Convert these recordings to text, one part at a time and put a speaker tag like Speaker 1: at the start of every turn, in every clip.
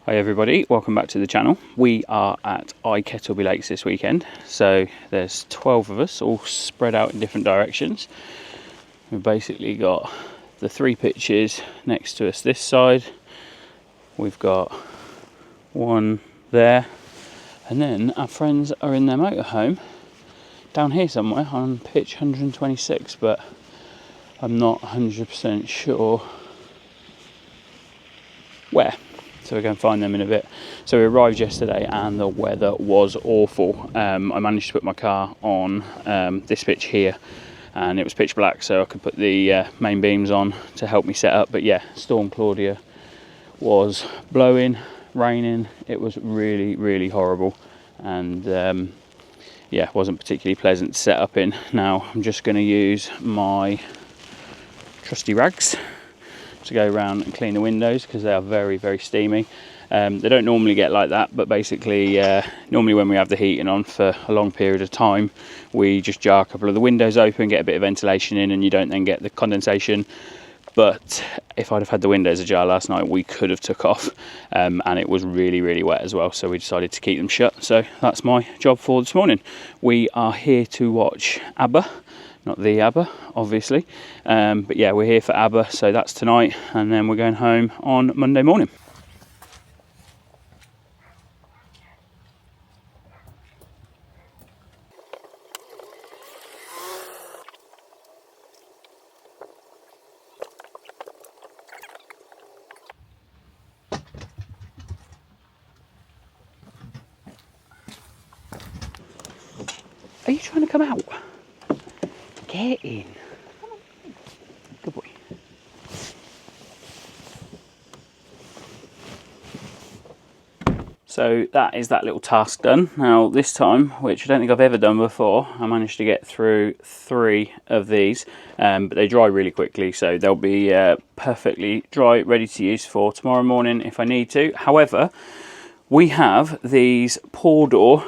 Speaker 1: Hi everybody, welcome back to the channel. We are at Eye Kettleby Lakes this weekend. So there's 12 of us all spread out in different directions. We've basically got the 3 pitches next to us this side. We've got one there. And then our friends are in their motorhome down here somewhere on pitch 126, but I'm not 100% sure where. So we're going to find them in a bit. So we arrived yesterday and the weather was awful. I managed to put my car on this pitch here and it was pitch black, so I could put the main beams on to help me set up. But yeah, Storm Claudia was blowing, raining. It was really horrible, and yeah, wasn't particularly pleasant to set up in. Now I'm just going to use my trusty rags to go around and clean the windows because they are very steamy. They don't normally get like that, but basically normally when we have the heating on for a long period of time, we just jar a couple of the windows open, get a bit of ventilation in, and you don't then get the condensation. But if I'd have had the windows ajar last night, we could have took off, and it was really wet as well, so we decided to keep them shut. So that's my job for this morning. We are here to watch ABBA. Not the ABBA, obviously, but yeah, we're here for ABBA, so that's tonight, and then we're going home on Monday morning. Are you trying to come out? Get in. Good boy. So that is that little task done. Now this time, which I don't think I've ever done before, I managed to get through 3 of these, but they dry really quickly, so they'll be perfectly dry, ready to use for tomorrow morning if I need to. However, we have these pour door,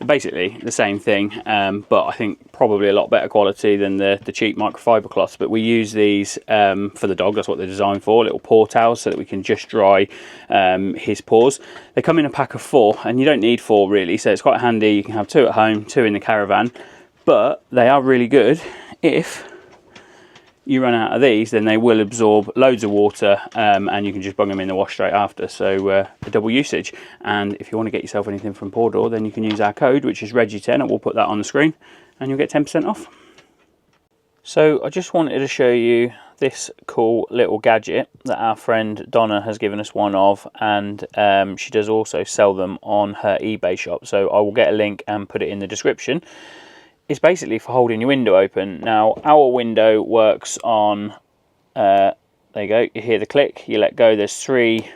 Speaker 1: basically the same thing, but I think probably a lot better quality than the cheap microfiber cloths. But we use these for the dog. That's what they're designed for, little paw towels, so that we can just dry his paws. They come in a pack of 4, and you don't need 4 really, so it's quite handy. You can have 2 at home, 2 in the caravan, but they are really good if you run out of these, then they will absorb loads of water, and you can just bung them in the wash straight after. So a double usage. And if you want to get yourself anything from Pour Door, then you can use our code, which is Reggie10, and we'll put that on the screen, and you'll get 10% off. So I just wanted to show you this cool little gadget that our friend Donna has given us one of, and she does also sell them on her eBay shop. So I will get a link and put it in the description. It's basically for holding your window open. Now our window works on, there you go, you hear the click, you let go, there's 3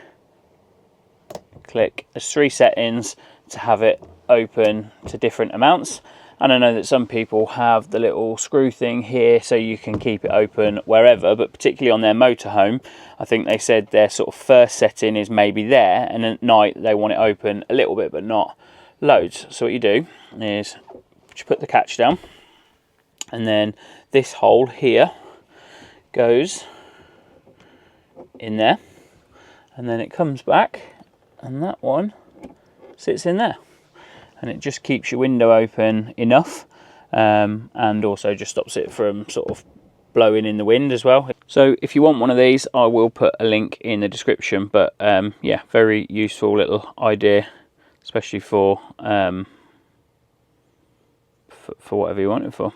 Speaker 1: settings to have it open to different amounts. And I know that some people have the little screw thing here so you can keep it open wherever, but particularly on their motorhome, I think they said their sort of first setting is maybe there, and at night they want it open a little bit but not loads. So what you do is you put the catch down, and then this hole here goes in there, and then it comes back, and that one sits in there, and it just keeps your window open enough, and also just stops it from sort of blowing in the wind as well. So if you want one of these, I will put a link in the description. But yeah, very useful little idea, especially for whatever you want it for.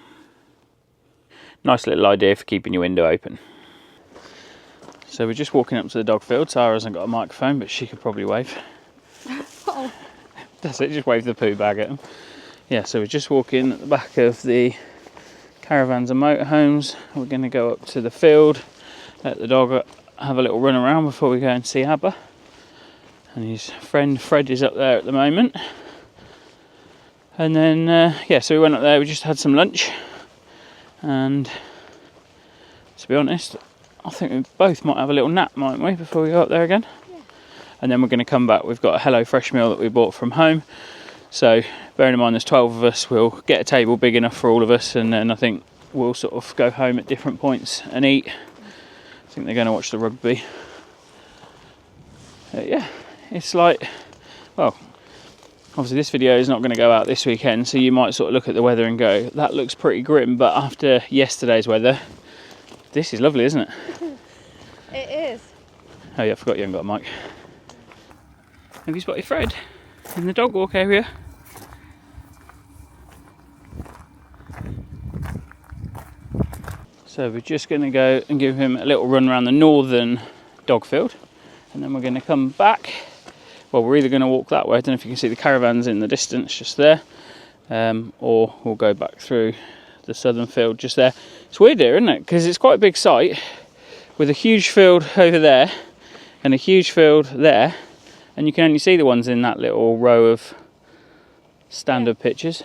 Speaker 1: Nice little idea for keeping your window open. So we're just walking up to the dog field. Sara hasn't got a microphone, but she could probably wave. Oh. That's it, just wave the poo bag at them. Yeah, so we're just walking at the back of the caravans and motorhomes. We're going to go up to the field, let the dog have a little run around before we go and see ABBA. And his friend Fred is up there at the moment. And then, yeah, so we went up there, we just had some lunch, and to be honest, I think we both might have a little nap, mightn't we, before we go up there again? Yeah. And then we're going to come back. We've got a Hello Fresh meal that we bought from home, so bearing in mind there's 12 of us, we'll get a table big enough for all of us, and then I think we'll sort of go home at different points and eat. I think they're going to watch the rugby. Yeah, it's like, well, obviously this video is not going to go out this weekend, so you might sort of look at the weather and go, that looks pretty grim, but after yesterday's weather, this is lovely, isn't it?
Speaker 2: It is.
Speaker 1: Oh yeah, I forgot you haven't got a mic. Have you spotted Fred in the dog walk area? So we're just going to go and give him a little run around the northern dog field, and then we're going to come back. Well, we're either going to walk that way, I don't know if you can see the caravans in the distance just there, or we'll go back through the southern field just there. It's weird here, isn't it? Because it's quite a big site with a huge field over there and a huge field there, and you can only see the ones in that little row of standard pictures.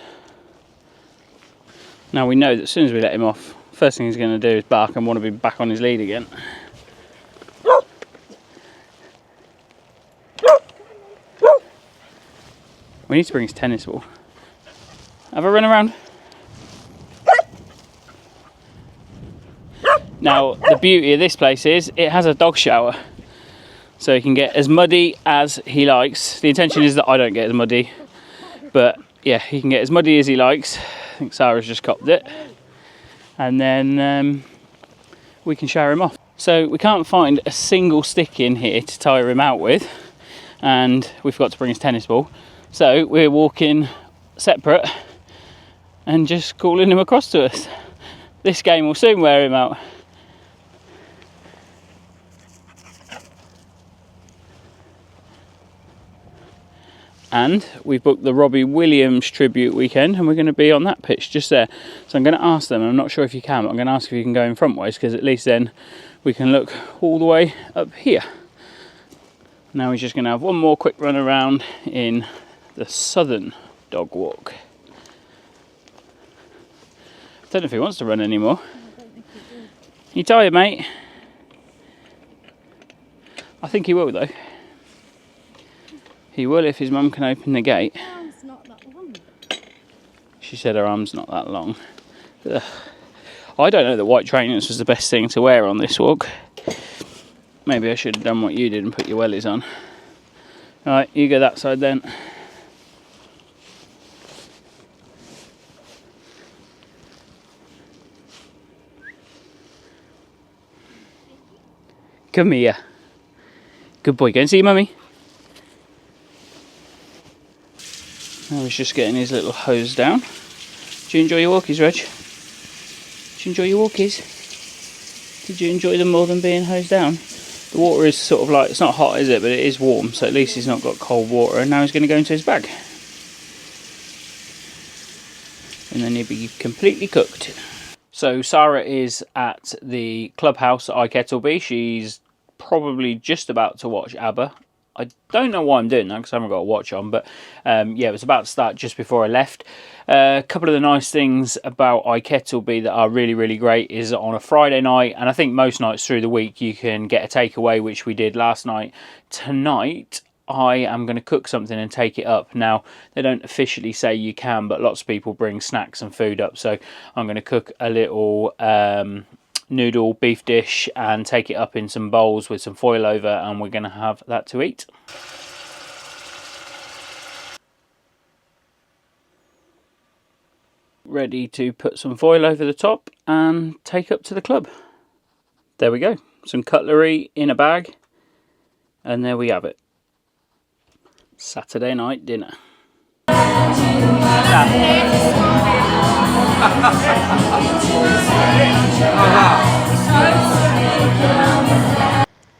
Speaker 1: Now we know that as soon as we let him off, first thing he's going to do is bark and want to be back on his lead again. We need to bring his tennis ball. Have a run around. Now, the beauty of this place is it has a dog shower. So he can get as muddy as he likes. The intention is that I don't get as muddy. But yeah, he can get as muddy as he likes. I think Sara's just copped it. And then we can shower him off. So we can't find a single stick in here to tire him out with. And we've got to bring his tennis ball. So we're walking separate and just calling him across to us. This game will soon wear him out. And we've booked the Robbie Williams tribute weekend, and we're going to be on that pitch just there. So I'm going to ask them, I'm not sure if you can, but I'm going to ask if you can go in front ways, because at least then we can look all the way up here. Now we're just going to have one more quick run around in the southern dog walk. I don't know if he wants to run anymore. You tired, mate? I think he will though. He will if his mum can open the gate.
Speaker 2: Her arm's not that long.
Speaker 1: She said her arm's not that long. Ugh. I don't know that white trainers was the best thing to wear on this walk. Maybe I should have done what you did and put your wellies on. Alright, you go that side then. Come here. Good boy, go and see your mummy. Now he's just getting his little hose down. Do you enjoy your walkies, Reg? Do you enjoy your walkies? Did you enjoy them more than being hosed down? The water is sort of like, it's not hot, is it? But it is warm, so at least he's not got cold water. And now he's going to go into his bag. And then he'll be completely cooked. So Sara is at the clubhouse at Eye Kettleby. She's probably just about to watch ABBA. I don't know why I'm doing that because I haven't got a watch on, but yeah, it was about to start just before I left. A couple of the nice things about Eye Kettleby that are really, really great is on a Friday night, and I think most nights through the week you can get a takeaway, which we did last night. Tonight, I am going to cook something and take it up. Now, they don't officially say you can, but lots of people bring snacks and food up, so I'm going to cook a little noodle beef dish and take it up in some bowls with some foil over, and we're going to have that to eat. Ready to put some foil over the top and take up to the club. There we go, some cutlery in a bag, and there we have it. Saturday night dinner.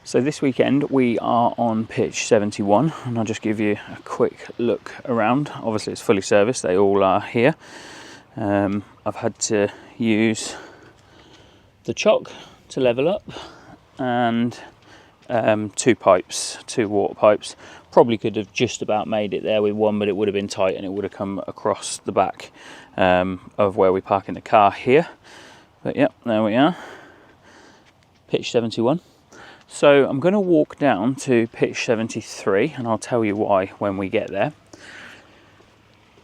Speaker 1: So this weekend we are on pitch 71, and I'll just give you a quick look around. Obviously it's fully serviced, they all are here. I've had to use the chock to level up, and two water pipes. Probably could have just about made it there with one, but it would have been tight and it would have come across the back of where we park in the car here. But yep, there we are, pitch 71. So I'm going to walk down to pitch 73, and I'll tell you why when we get there.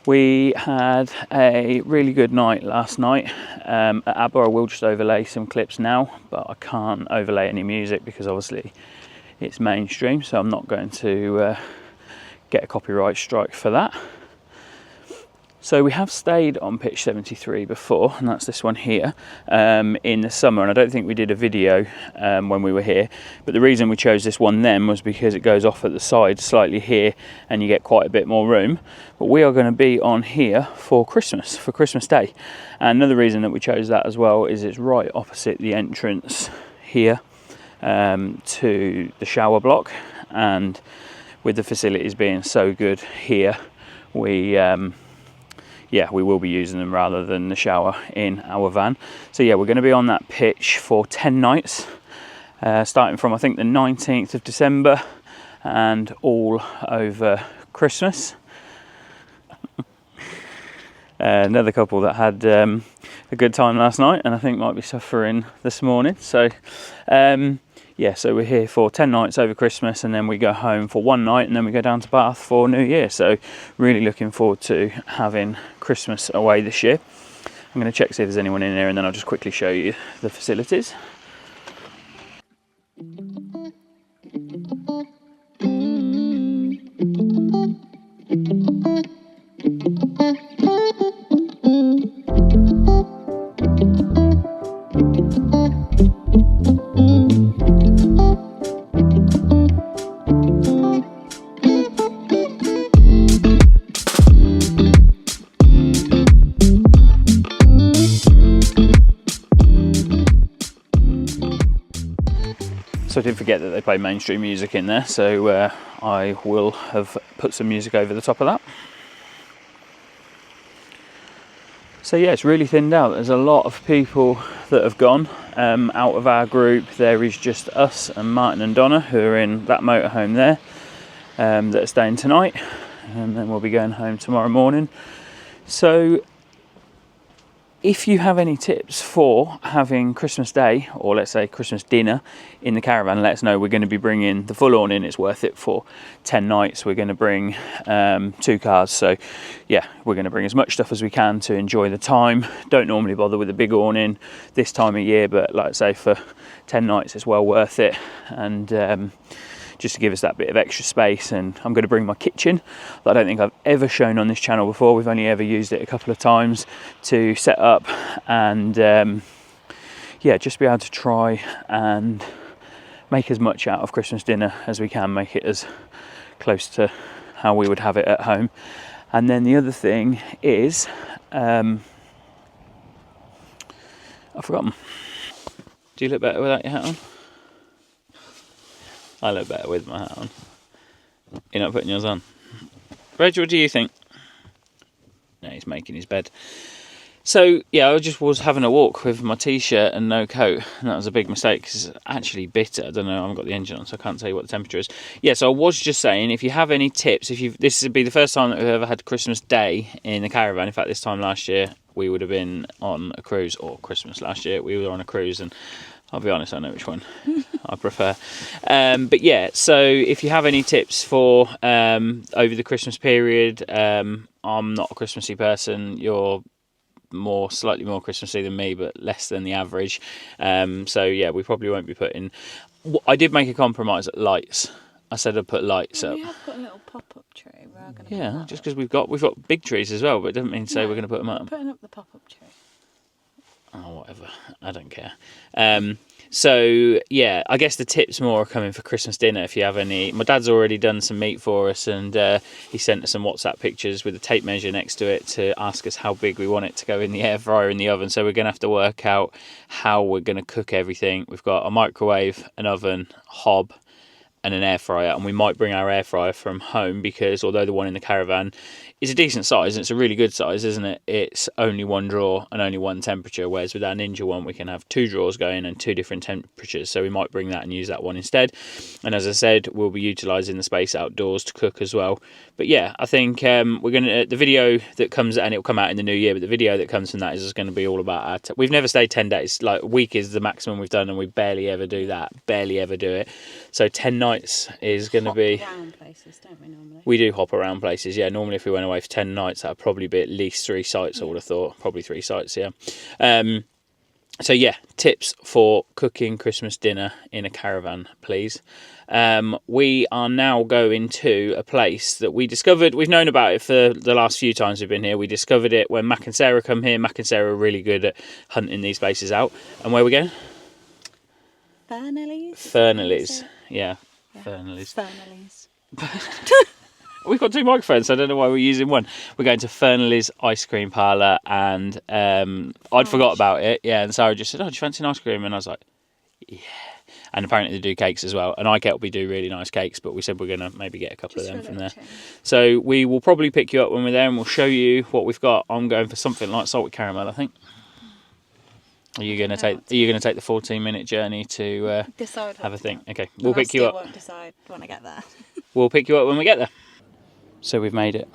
Speaker 1: We had a really good night last night at ABBA. I will just overlay some clips now, but I can't overlay any music because obviously it's mainstream, so I'm not going to get a copyright strike for that. So we have stayed on pitch 73 before, and that's this one here, in the summer, and I don't think we did a video when we were here, but the reason we chose this one then was because it goes off at the side slightly here and you get quite a bit more room. But we are going to be on here for Christmas Day, and another reason that we chose that as well is it's right opposite the entrance here to the shower block, and with the facilities being so good here, we will be using them rather than the shower in our van. So yeah, we're going to be on that pitch for 10 nights, starting from I think the 19th of December and all over Christmas. Another couple that had a good time last night and I think might be suffering this morning. So yeah, so we're here for 10 nights over Christmas, and then we go home for one night, and then we go down to Bath for New Year. So really looking forward to having Christmas away this year. I'm going to check, see if there's anyone in here, and then I'll just quickly show you the facilities. So I did forget that they play mainstream music in there, so I will have put some music over the top of that. So yeah, it's really thinned out. There's a lot of people that have gone. Out of our group, there is just us and Martin and Donna, who are in that motorhome there, that are staying tonight, and then we'll be going home tomorrow morning. So if you have any tips for having Christmas Day, or let's say Christmas dinner in the caravan, let us know. We're going to be bringing the full awning. It's worth it for 10 nights. We're going to bring 2 cars. So yeah, we're going to bring as much stuff as we can to enjoy the time. Don't normally bother with a big awning this time of year, but like I say, for 10 nights it's well worth it. And just to give us that bit of extra space. And I'm going to bring my kitchen that I don't think I've ever shown on this channel before. We've only ever used it a couple of times to set up and yeah, just be able to try and make as much out of Christmas dinner as we can, make it as close to how we would have it at home. And then the other thing is I've forgotten. Do you look better without your hat on? I look better with my hat on. You're not putting yours on? Reg, what do you think? No, he's making his bed. So, yeah, I just was having a walk with my t-shirt and no coat, and that was a big mistake because it's actually bitter. I don't know, I haven't got the engine on, so I can't tell you what the temperature is. Yeah, so I was just saying, if you have any tips, this would be the first time that we've ever had Christmas Day in the caravan. In fact, this time last year, we would have been on a cruise, or Christmas last year, we were on a cruise, and I'll be honest, I know which one I prefer. But yeah, so if you have any tips for over the Christmas period, I'm not a Christmassy person. You're slightly more Christmassy than me, but less than the average. So yeah, we probably won't be putting... I did make a compromise at lights. I said I'd put lights up.
Speaker 2: We have got a little pop-up tree. We're going to
Speaker 1: Yeah, just because we've got big trees as well, but it doesn't mean to say we're going to put them up.
Speaker 2: Putting up the pop-up tree.
Speaker 1: Oh, whatever. I don't care. So, yeah, I guess the tips more are coming for Christmas dinner if you have any. My dad's already done some meat for us, and he sent us some WhatsApp pictures with a tape measure next to it to ask us how big we want it to go in the air fryer in the oven. So we're going to have to work out how we're going to cook everything. We've got a microwave, an oven, hob, and an air fryer, and we might bring our air fryer from home because although the one in the caravan is a decent size, and it's a really good size, isn't it? It's only one drawer and only one temperature, whereas with our Ninja one we can have 2 drawers going and 2 different temperatures, so we might bring that and use that one instead. And as I said, we'll be utilising the space outdoors to cook as well. But yeah, I think we're going to, the video that comes, and it'll come out in the new year, but the video that comes from that is just going to be all about our we've never stayed 10 days, like a week is the maximum we've done, and we barely ever do that, barely ever do it. So 10 nights is going to be...
Speaker 2: Hop around places, don't we, normally?
Speaker 1: We do hop around places, yeah. Normally if we went away for 10 nights, that would probably be at least 3 sites, I would have thought. Probably 3 sites, yeah. So yeah, tips for cooking Christmas dinner in a caravan, please. We are now going to a place that we discovered. We've known about it for the last few times we've been here. We discovered it when Mac and Sarah come here. Mac and Sarah are really good at hunting these places out. And where are we going?
Speaker 2: Fernley's.
Speaker 1: Yeah, Fernley's.
Speaker 2: Fernley's.
Speaker 1: We've got two microphones, so I don't know why we're using one. We're going to Fernley's ice cream parlour, and I'd forgot about it. Yeah, and Sarah just said, "Oh, do you fancy an ice cream?" And I was like, "Yeah." And apparently they do cakes as well. And Eye Kettleby do really nice cakes, but we said we're going to maybe get a couple of them from there.
Speaker 2: Change.
Speaker 1: So we will probably pick you up when we're there, and we'll show you what we've got. I'm going for something like salted caramel, I think. Are you going to take the 14-minute journey to
Speaker 2: decide
Speaker 1: have a think? Okay, we'll pick you
Speaker 2: I
Speaker 1: up.
Speaker 2: won't decide when I get there.
Speaker 1: We'll pick you up when we get there. So we've made it.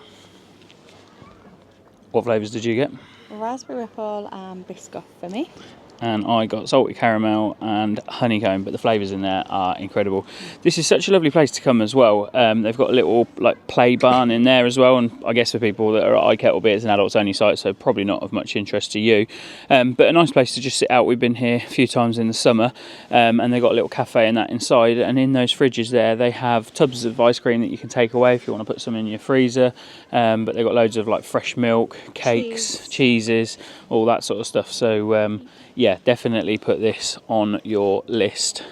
Speaker 1: What flavours did you get?
Speaker 2: Raspberry ripple and biscuit for me.
Speaker 1: And I got salted caramel and honeycomb, but the flavours in there are incredible. This is such a lovely place to come as well. They've got a little like play barn in there as well, and I guess for people that are at Eye Kettleby, it's an adults only site, so probably not of much interest to you. But a nice place to just sit out. We've been here a few times in the summer, and they've got a little cafe and that inside, and in those fridges there they have tubs of ice cream that you can take away if you want to put some in your freezer, but they've got loads of like fresh milk, cakes, cheeses, all that sort of stuff. So yeah, definitely put this on your list.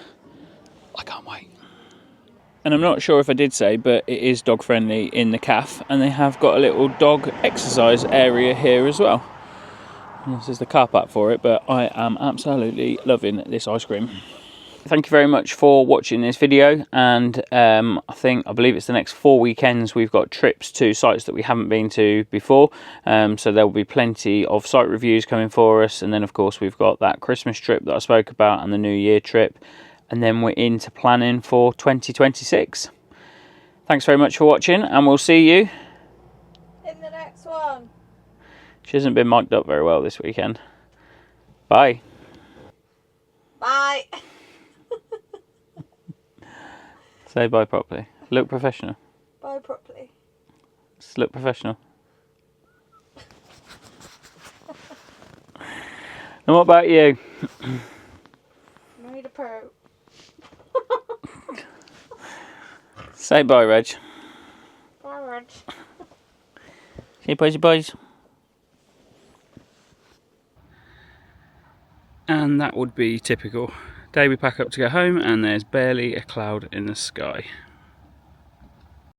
Speaker 1: I can't wait. And I'm not sure if I did say, but it is dog friendly in the cafe, and they have got a little dog exercise area here as well. And this is the car park for it, but I am absolutely loving this ice cream. Thank you very much for watching this video, and I believe it's the next 4 weekends we've got trips to sites that we haven't been to before, so there will be plenty of site reviews coming for us, and then of course we've got that Christmas trip that I spoke about and the New Year trip, and then we're into planning for 2026. Thanks very much for watching, and we'll see you
Speaker 2: in the next one.
Speaker 1: She hasn't been mic'd up very well this weekend. Bye.
Speaker 2: Bye.
Speaker 1: Say bye properly. Look professional.
Speaker 2: Bye properly.
Speaker 1: Just look professional. And what about you?
Speaker 2: Made a pro.
Speaker 1: Say bye, Reg.
Speaker 2: Bye, Reg.
Speaker 1: Say boys. And that would be typical. Day we pack up to go home, and there's barely a cloud in the sky.